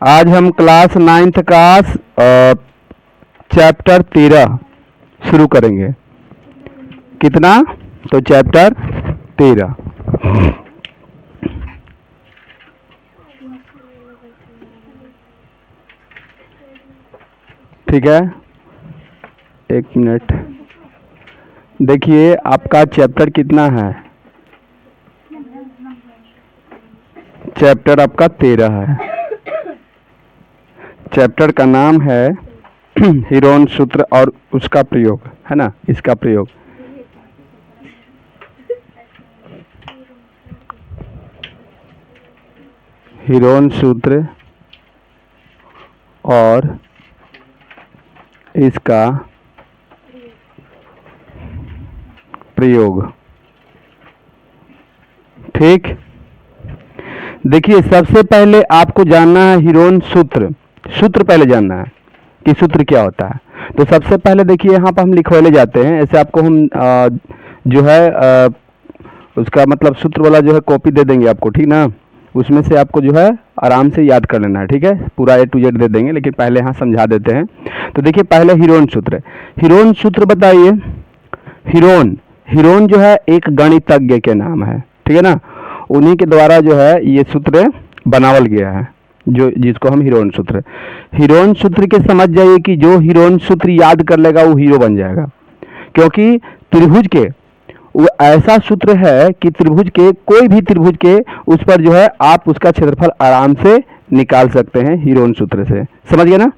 आज हम class 9th का चैप्टर 13 शुरू करेंगे। कितना? तो चैप्टर 13। ठीक है, एक मिनट। देखिए आपका चैप्टर कितना है? चैप्टर आपका 13 है। चैप्टर का नाम है हीरोन सूत्र और उसका प्रयोग, है ना, इसका प्रयोग। हीरोन सूत्र और इसका प्रयोग। ठीक, देखिए सबसे पहले आपको जानना है हीरोन सूत्र। सूत्र पहले जानना है कि सूत्र क्या होता है। तो सबसे पहले देखिए यहाँ पर हम लिखवाले जाते हैं। ऐसे आपको हम जो है उसका मतलब सूत्र वाला जो है कॉपी दे देंगे आपको, ठीक ना। उसमें से आपको जो है आराम से याद कर लेना है, ठीक है। पूरा A to Z दे देंगे, लेकिन पहले यहाँ समझा देते हैं। तो देखिए पहले हीरोन सूत्र। हीरोन सूत्र बताइए। हीरोन जो है एक गणितज्ञ के नाम है, ठीक है ना। उन्हीं के द्वारा जो है ये सूत्र बनावल गया है, जो जिसको हम हीरोन सूत्र के समझ जाइए कि जो हीरोन सूत्र याद कर लेगा वो हीरो बन जाएगा। क्योंकि त्रिभुज के वो ऐसा सूत्र है कि त्रिभुज के कोई भी त्रिभुज के उस पर जो है आप उसका क्षेत्रफल आराम से निकाल सकते हैं हीरोन सूत्र से। समझ गए ना।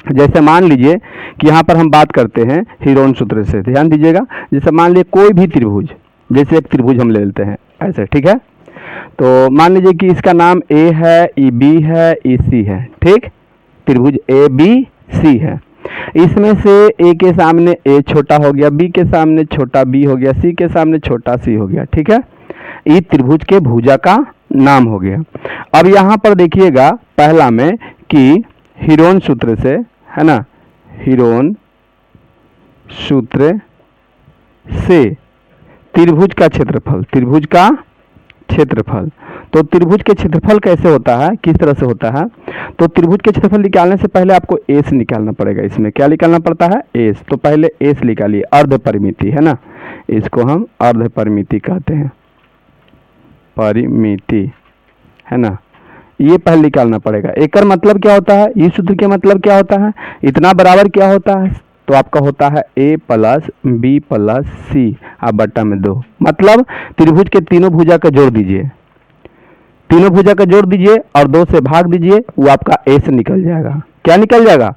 जैसे मान लीजिए कि यहाँ पर हम बात करते हैं हीरोन सूत्र से, ध्यान दीजिएगा। जैसे मान लीजिए कोई भी त्रिभुज, जैसे एक त्रिभुज हम ले लेते हैं ऐसे, ठीक है। तो मान लीजिए कि इसका नाम ए है, ई बी है, ई सी है, ठीक। त्रिभुज ए बी सी है। इसमें से ए के सामने ए छोटा हो गया, बी के सामने छोटा बी हो गया, सी के सामने छोटा सी हो गया, ठीक है। ये त्रिभुज के भुजा का नाम हो गया। अब यहाँ पर देखिएगा पहला में कि हीरोन सूत्र से, है ना, हीरोन सूत्र से त्रिभुज का क्षेत्रफल। तो त्रिभुज के क्षेत्रफल कैसे होता है, किस तरह से होता है? तो त्रिभुज के क्षेत्रफल निकालने से पहले आपको एस निकालना पड़ेगा। इसमें क्या निकालना पड़ता है? एस। तो पहले एस निकालिए, अर्ध परिमिति, है ना। इसको हम अर्ध परिमिति कहते हैं, परिमिति, है ना। ये पहले निकालना पड़ेगा। एक मतलब क्या होता है, इस सूत्र के मतलब क्या होता है? इतना बराबर क्या होता है? तो आपका होता है a प्लस बी प्लस सी आप बट्टा में 2। मतलब त्रिभुज के तीनों भुजा का जोड़ दीजिए, तीनों भुजा का जोड़ दीजिए और 2 से भाग दीजिए, वो आपका एस निकल जाएगा। क्या निकल जाएगा?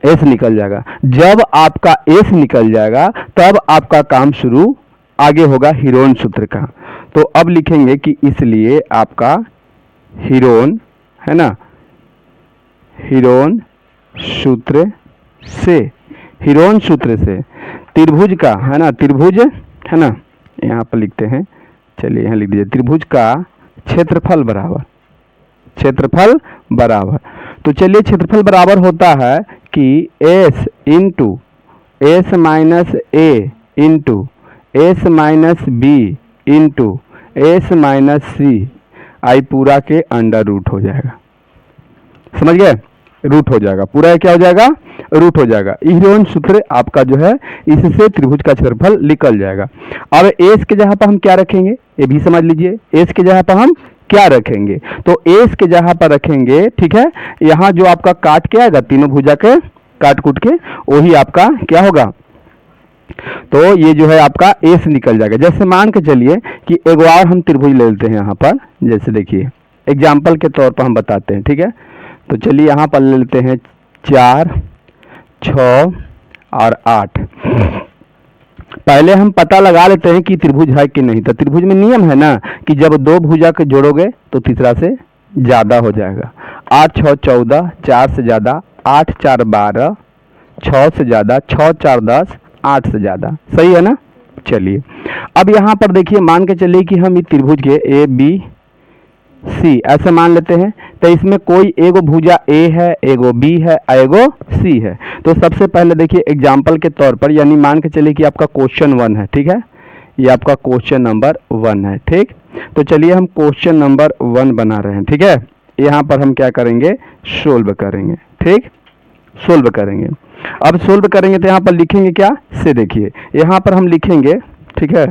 एस निकल जाएगा। जब आपका एस निकल जाएगा तब आपका काम शुरू आगे होगा हीरोन सूत्र का। तो अब लिखेंगे कि इसलिए आपका हीरोन, है ना, हीरोन सूत्र से त्रिभुज का, है ना, त्रिभुज, है ना, यहाँ पर लिखते हैं, चलिए यहाँ लिख दीजिए, त्रिभुज का क्षेत्रफल बराबर। तो चलिए क्षेत्रफल बराबर होता है कि S into S minus A into S minus B into S minus C आई पूरा के अंडर रूट हो जाएगा। समझ गए? रूट हो जाएगा, पूरा क्या हो जाएगा? रूट हो जाएगा। हीरोन सूत्र आपका जो है इससे त्रिभुज का क्षेत्रफल निकल जाएगा। अब एस के जगह पर हम क्या रखेंगे, ये भी समझ लीजिए। एस के जगह पर हम क्या रखेंगे? तो एस के जगह पर रखेंगे, ठीक है, यहाँ जो आपका काट के आएगा, तीनों भुजा के काट कूट के, वही आपका क्या होगा? तो ये जो है आपका एस निकल जाएगा। जैसे मान के चलिए कि एक बार हम त्रिभुज ले लेते हैं यहाँ पर। जैसे देखिए एग्जाम्पल के तौर पर हम बताते हैं, ठीक है। तो चलिए यहाँ पर ले लेते हैं 4, 6 और 8। पहले हम पता लगा लेते हैं कि त्रिभुज है कि नहीं। तो त्रिभुज में नियम है ना कि जब 2 भुजा के जोड़ोगे तो तीसरा से ज़्यादा हो जाएगा। 8 6 14, 4 से ज़्यादा, 8 4 12, 6 से ज़्यादा, 6 4 10, 8 से ज़्यादा। सही है ना। चलिए अब यहाँ पर देखिए, मान के चलिए कि हम इस त्रिभुज के ए बी सी ऐसे मान लेते हैं। तो इसमें कोई एगो भुजा ए है, एगो बी है, एगो सी है। तो सबसे पहले देखिए एग्जाम्पल के तौर पर, यानी मान के चलिए कि आपका क्वेश्चन 1 है, ठीक है। ये आपका क्वेश्चन नंबर 1 है, ठीक। तो चलिए हम क्वेश्चन नंबर 1 बना रहे हैं, ठीक है। यहाँ पर हम क्या करेंगे, सोल्व करेंगे। ठीक, सोल्व करेंगे। अब सोल्व करेंगे तो यहाँ पर लिखेंगे क्या से, देखिए यहाँ पर हम लिखेंगे, ठीक है,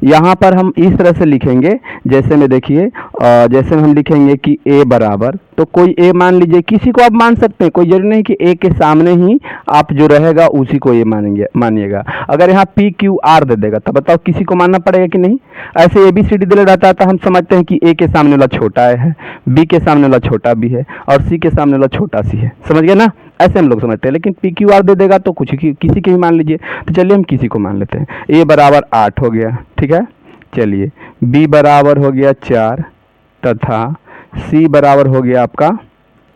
यहाँ पर हम इस तरह से लिखेंगे जैसे में, देखिए जैसे में हम लिखेंगे कि a बराबर, तो कोई a मान लीजिए, किसी को आप मान सकते हैं, कोई जरूरी नहीं कि a के सामने ही आप जो रहेगा उसी को a मानेंगे, मानिएगा। अगर यहाँ p q r दे देगा तो बताओ किसी को मानना पड़ेगा कि नहीं। ऐसे a b c d दे रहता है तो हम समझते हैं कि a के सामने वाला छोटा है, b के सामने वाला छोटा b है और c के सामने वाला छोटा c है, समझ गए ना, ऐसे हम लोग समझते हैं। लेकिन पी क्यू आर दे देगा तो कुछ किसी के भी मान लीजिए, तो चलिए हम किसी को मान लेते हैं। ए बराबर 8 हो गया, ठीक है, चलिए बी बराबर हो गया 4 तथा सी बराबर हो गया आपका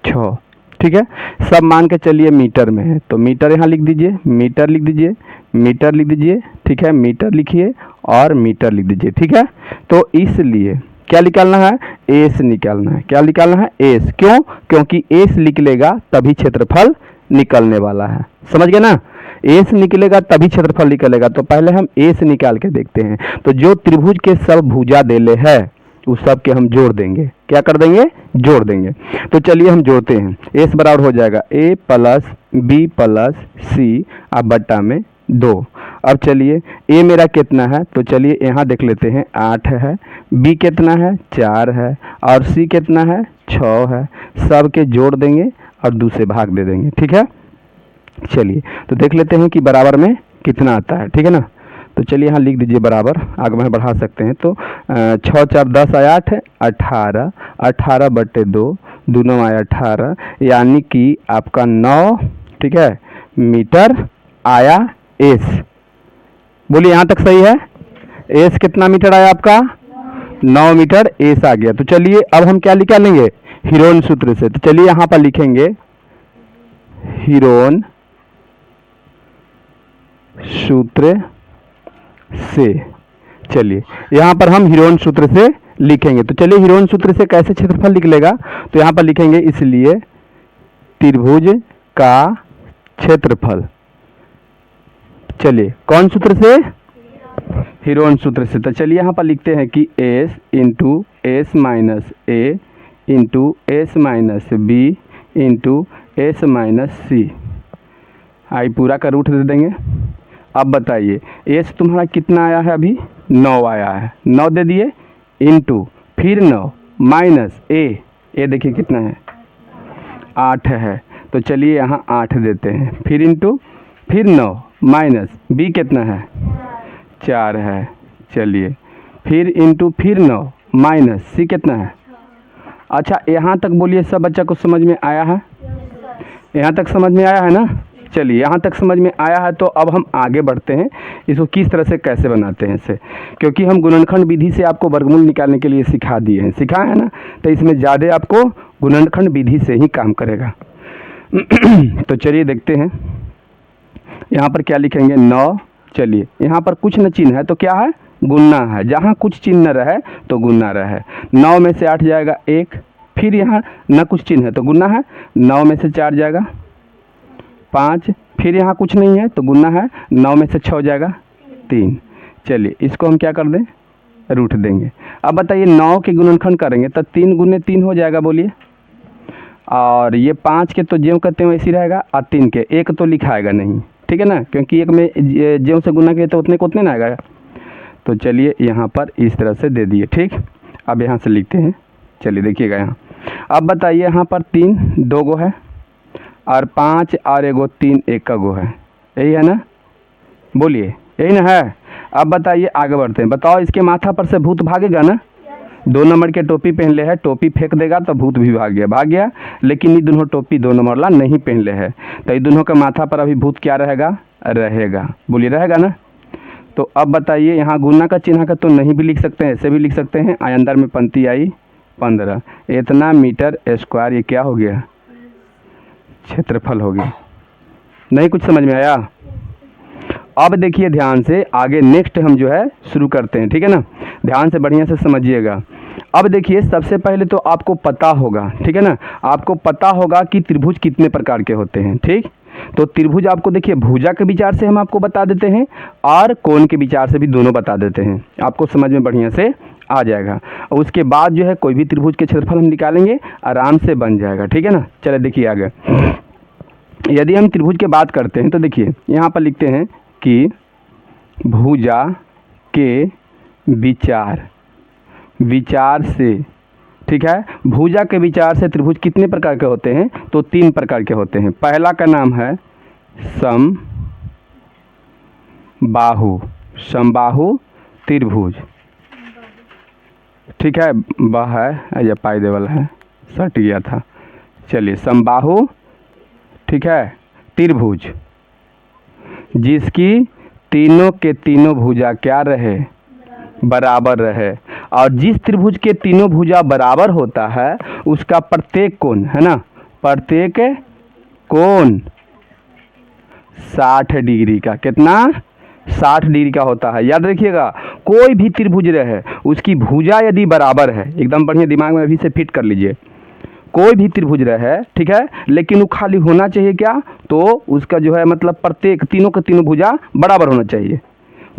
6, ठीक है। सब मान के चलिए मीटर में है, तो मीटर यहाँ लिख दीजिए, मीटर लिख दीजिए, मीटर लिख दीजिए, ठीक है, मीटर लिखिए और मीटर लिख दीजिए, ठीक है। तो इसलिए क्या निकालना है, एस निकालना है। क्या निकालना है, एस। क्यों, क्योंकि एस निकलेगा तभी क्षेत्रफल निकलने वाला है, समझ गए ना। एस निकलेगा तभी क्षेत्रफल निकलेगा। तो पहले हम एस निकाल के देखते हैं। तो जो त्रिभुज के सब भुजा देले है उस सब के हम जोड़ देंगे। क्या कर देंगे, जोड़ देंगे। तो चलिए हम जोड़ते हैं। एस बराबर हो जाएगा ए प्लस बी प्लस सी अब बट्टा में 2। अब चलिए ए मेरा कितना है, तो चलिए यहाँ देख लेते हैं 8 है, बी कितना है 4 है और सी कितना है 6 है। सब के जोड़ देंगे और 2 से भाग दे देंगे, ठीक है। चलिए तो देख लेते हैं कि बराबर में कितना आता है, ठीक है ना। तो चलिए यहाँ लिख दीजिए बराबर, आगे में बढ़ा सकते हैं। तो 6 4 10 आया 8 18, 18 बटे 2, 2 9 आया 18, यानी कि आपका 9, ठीक है, मीटर आया एस। बोलिए यहाँ तक सही है। एस कितना मीटर आया आपका, 9 मीटर एस आ गया। तो चलिए अब हम क्या निकालेंगे, हीरोन सूत्र से। तो चलिए यहाँ पर लिखेंगे हीरोन सूत्र से। चलिए यहाँ पर हम हीरोन सूत्र से लिखेंगे। तो चलिए हीरोन सूत्र से कैसे क्षेत्रफल निकलेगा, तो यहाँ पर लिखेंगे इसलिए त्रिभुज का क्षेत्रफल। चलिए कौन सूत्र से, हीरोन सूत्र से। तो चलिए यहाँ पर लिखते हैं कि S into S minus A into S minus B into S minus C, आई पूरा का रूट दे देंगे। अब बताइए एस तुम्हारा कितना आया है, अभी 9 आया है, 9 दे दिए इंटू फिर 9 माइनस ए देखिए कितना है 8 है। तो चलिए यहाँ 8 देते हैं, फिर इंटू फिर 9 माइनस बी कितना है 4 है। चलिए फिर इंटू फिर 9 माइनस सी कितना है। अच्छा यहाँ तक बोलिए सब बच्चा को समझ में आया है, यहाँ तक समझ में आया है ना। चलिए यहाँ तक समझ में आया है तो अब हम आगे बढ़ते हैं, इसको किस तरह से कैसे बनाते हैं इसे, क्योंकि हम गुणनखंड विधि से आपको वर्गमूल निकालने के लिए सिखा दिए हैं, सिखाए है ना, तो इसमें ज़्यादा आपको गुणनखंड विधि से ही काम करेगा। तो चलिए देखते हैं यहाँ पर क्या लिखेंगे 9। चलिए यहाँ पर कुछ न चिन्ह है तो क्या है, गुणना है। जहाँ कुछ चिन्ह न रहे तो गुणना रहे। 9 में से 8 जाएगा 1, फिर यहाँ न कुछ चिन्ह है तो गुणना है, 9 में से 4 जाएगा 5, फिर यहाँ कुछ नहीं है तो गुणना है, 9 में से 6 जाएगा 3। चलिए इसको हम क्या कर दें, रूट देंगे। अब बताइए 9 के गुणनखंड करेंगे तो 3 गुने 3 हो जाएगा, बोलिए। और ये 5 के तो ज्यों कहते हैं वैसे रहेगा, और 3 के 1 तो लिखाएगा नहीं, ठीक है ना, क्योंकि 1 में ज्यों से गुना किए तो उतने को उतने ना आएगा। तो चलिए यहाँ पर इस तरह से दे दिए, ठीक। अब यहाँ से लिखते हैं, चलिए देखिएगा यहाँ। अब बताइए यहाँ पर 3 2 गो है और 5 और 1 3 1 का गो है, यही है ना, बोलिए यही ना है। अब बताइए आगे बढ़ते हैं। बताओ इसके माथा पर से भूत भागेगा ना, 2 नंबर के टोपी पहन ले है, टोपी फेंक देगा तो भूत भी भाग गया। लेकिन ये दोनों टोपी 2 नंबर ला नहीं पहन ले है, तो ये दोनों का माथा पर अभी भूत क्या रहेगा, रहेगा, बोलिए रहेगा ना। तो अब बताइए यहाँ गुना का चिन्ह का तो नहीं भी लिख सकते हैं, ऐसे भी लिख सकते हैं। अंदर में पंक्ति आई 15, इतना मीटर स्क्वायर, ये क्या हो गया, क्षेत्रफल हो गया। नहीं कुछ समझ में आया। अब देखिए ध्यान से आगे नेक्स्ट हम जो है शुरू करते हैं, ठीक है ना, ध्यान से बढ़िया से समझिएगा। अब देखिए सबसे पहले तो आपको पता होगा, ठीक है ना, आपको पता होगा कि त्रिभुज कितने प्रकार के होते हैं, ठीक। तो त्रिभुज आपको देखिए भुजा के विचार से हम आपको बता देते हैं और कोण के विचार से भी दोनों बता देते हैं, आपको समझ में बढ़िया से आ जाएगा। और उसके बाद जो है कोई भी त्रिभुज के क्षेत्रफल हम निकालेंगे, आराम से बन जाएगा, ठीक है ना। चलिए देखिए आगे, यदि हम त्रिभुज की बात करते हैं तो देखिए यहाँ पर लिखते हैं कि भुजा के विचार से, ठीक है, भुजा के विचार से त्रिभुज कितने प्रकार के होते हैं, तो 3 प्रकार के होते हैं। पहला का नाम है समबाहु त्रिभुज, ठीक है, वह है या पायदे वाला है, सट गया था। चलिए, समबाहु, ठीक है, त्रिभुज जिसकी तीनों के तीनों भुजा क्या रहे, बराबर रहे। और जिस त्रिभुज के तीनों भुजा बराबर होता है उसका प्रत्येक कोण, है ना, प्रत्येक कोण 60 डिग्री का, कितना, 60 डिग्री का होता है। याद रखिएगा, कोई भी त्रिभुज रहे उसकी भुजा यदि बराबर है, एकदम बढ़िया दिमाग में अभी से फिट कर लीजिए, कोई भी त्रिभुज रहे, ठीक है, लेकिन वो खाली होना चाहिए क्या, तो उसका जो है मतलब प्रत्येक तीनों के तीनों भुजा बराबर होना चाहिए।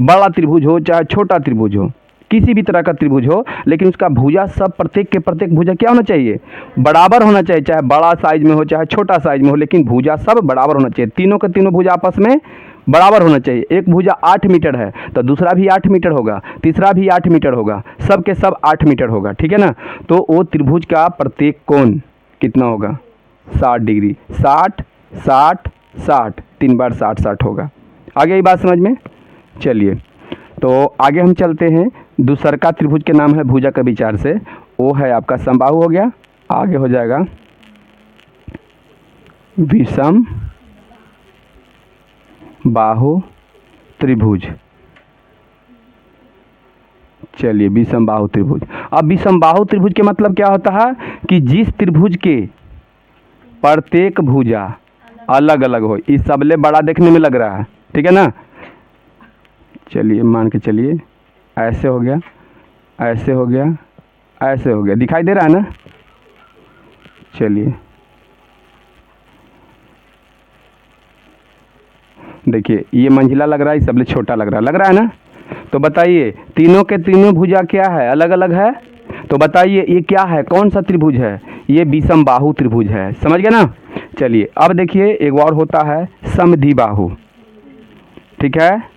बड़ा त्रिभुज हो चाहे छोटा त्रिभुज हो, किसी भी तरह का त्रिभुज हो, लेकिन उसका भुजा सब प्रत्येक के प्रत्येक भुजा क्या होना चाहिए, बराबर होना चाहिए। चाहे बड़ा साइज में हो चाहे छोटा साइज में हो, लेकिन भुजा सब बराबर होना चाहिए। तीनों के तीनों भुजा आपस में बराबर होना चाहिए। एक भुजा 8 मीटर है तो दूसरा भी 8 मीटर होगा, तीसरा भी 8 मीटर होगा, सब के सब 8 मीटर होगा, ठीक है ना। तो वो त्रिभुज का प्रत्येक कोण कितना होगा, 60 डिग्री, 60 60 60, 3 बार 60 60 होगा। आगे ये बात समझ में। चलिए तो आगे हम चलते हैं, दूसर का त्रिभुज के नाम है भुजा के विचार से, वो है आपका समबाहु हो गया। आगे हो जाएगा विषम बाहु त्रिभुज। चलिए, विषम बाहु त्रिभुज। अब विषम बाहु त्रिभुज के मतलब क्या होता है कि जिस त्रिभुज के प्रत्येक भुजा अलग अलग हो। इस सबले बड़ा देखने में लग रहा है, ठीक है ना। चलिए मान के चलिए, ऐसे हो गया, ऐसे हो गया, ऐसे हो गया, दिखाई दे रहा है ना। चलिए देखिए, ये मंझिला लग रहा है, सबले छोटा लग रहा है ना। तो बताइए तीनों के तीनों भुजा क्या है, अलग अलग है। तो बताइए ये क्या है, कौन सा त्रिभुज है, ये विषम बाहु त्रिभुज है, समझ गए ना। चलिए अब देखिए एक और होता है समद्विबाहु, ठीक है।